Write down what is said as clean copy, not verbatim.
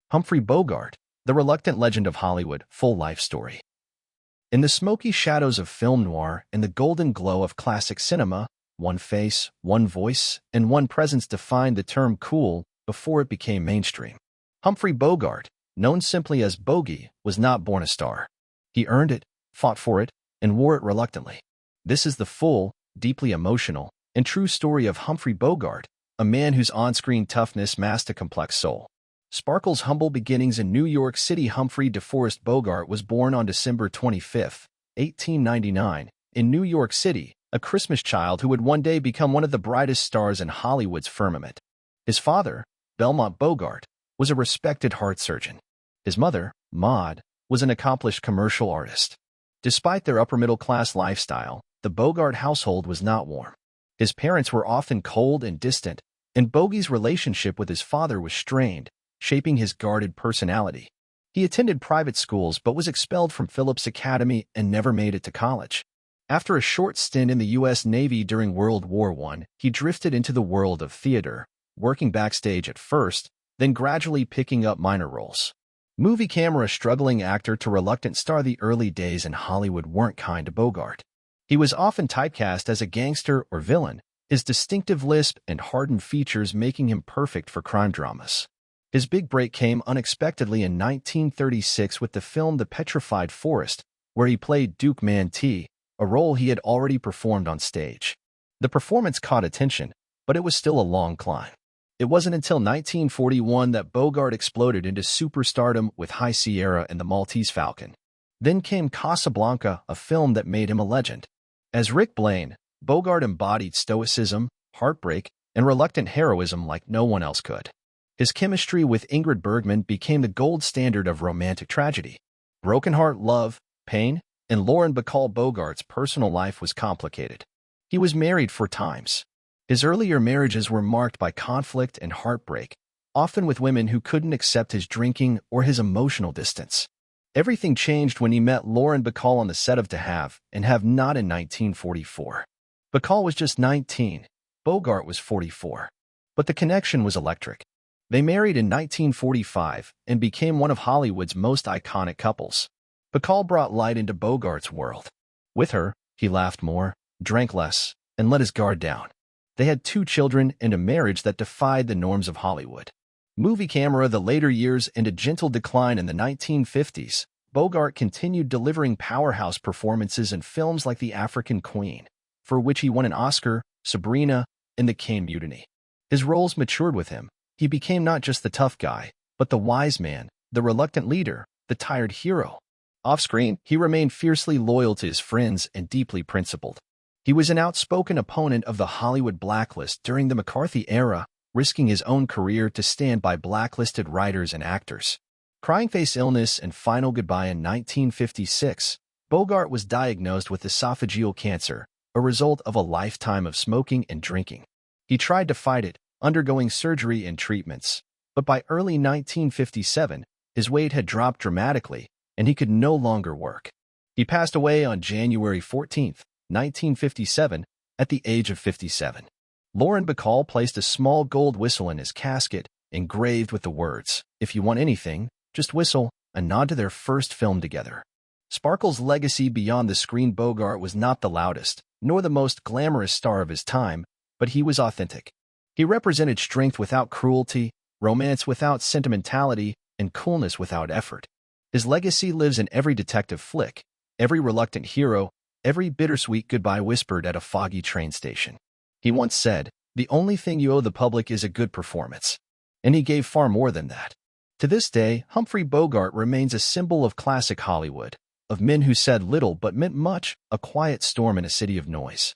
Humphrey Bogart, the reluctant legend of Hollywood, full life story. In the smoky shadows of film noir and the golden glow of classic cinema, one face, one voice, and one presence defined the term cool before it became mainstream. Humphrey Bogart, known simply as Bogey, was not born a star. He earned it, fought for it, and wore it reluctantly. This is the full, deeply emotional, and true story of Humphrey Bogart, a man whose on-screen toughness masked a complex soul. Sparkle's humble beginnings in New York City. Humphrey DeForest Bogart was born on December 25, 1899, in New York City, a Christmas child who would one day become one of the brightest stars in Hollywood's firmament. His father, Belmont Bogart, was a respected heart surgeon. His mother, Maud, was an accomplished commercial artist. Despite their upper-middle-class lifestyle, the Bogart household was not warm. His parents were often cold and distant, and Bogey's relationship with his father was strained, shaping his guarded personality. He attended private schools but was expelled from Phillips Academy and never made it to college. After a short stint in the U.S. Navy during World War I, he drifted into the world of theater, working backstage at first, then gradually picking up minor roles. Movie camera struggling actor to reluctant star. The early days in Hollywood weren't kind to Bogart. He was often typecast as a gangster or villain, his distinctive lisp and hardened features making him perfect for crime dramas. His big break came unexpectedly in 1936 with the film The Petrified Forest, where he played Duke Mantee, a role he had already performed on stage. The performance caught attention, but it was still a long climb. It wasn't until 1941 that Bogart exploded into superstardom with High Sierra and the Maltese Falcon. Then came Casablanca, a film that made him a legend. As Rick Blaine, Bogart embodied stoicism, heartbreak, and reluctant heroism like no one else could. His chemistry with Ingrid Bergman became the gold standard of romantic tragedy. Broken heart love, pain, and Lauren Bacall. Bogart's personal life was complicated. He was married 4 times. His earlier marriages were marked by conflict and heartbreak, often with women who couldn't accept his drinking or his emotional distance. Everything changed when he met Lauren Bacall on the set of To Have and Have Not in 1944. Bacall was just 19, Bogart was 44. But the connection was electric. They married in 1945 and became one of Hollywood's most iconic couples. Bacall brought light into Bogart's world. With her, he laughed more, drank less, and let his guard down. They had 2 children and a marriage that defied the norms of Hollywood. Movie camera. The later years and a gentle decline in the 1950s, Bogart continued delivering powerhouse performances in films like The African Queen, for which he won an Oscar, Sabrina, and The Caine Mutiny. His roles matured with him. He became not just the tough guy, but the wise man, the reluctant leader, the tired hero. Off-screen, he remained fiercely loyal to his friends and deeply principled. He was an outspoken opponent of the Hollywood blacklist during the McCarthy era, risking his own career to stand by blacklisted writers and actors. Crying face illness and final goodbye in 1956, Bogart was diagnosed with esophageal cancer, a result of a lifetime of smoking and drinking. He tried to fight it, undergoing surgery and treatments, but by early 1957, his weight had dropped dramatically, and he could no longer work. He passed away on January 14, 1957, at the age of 57. Lauren Bacall placed a small gold whistle in his casket, engraved with the words, "If you want anything, just whistle," a nod to their first film together. Sparkle's legacy beyond the screen. Bogart was not the loudest, nor the most glamorous star of his time, but he was authentic. He represented strength without cruelty, romance without sentimentality, and coolness without effort. His legacy lives in every detective flick, every reluctant hero, every bittersweet goodbye whispered at a foggy train station. He once said, "The only thing you owe the public is a good performance." And he gave far more than that. To this day, Humphrey Bogart remains a symbol of classic Hollywood, of men who said little but meant much, a quiet storm in a city of noise.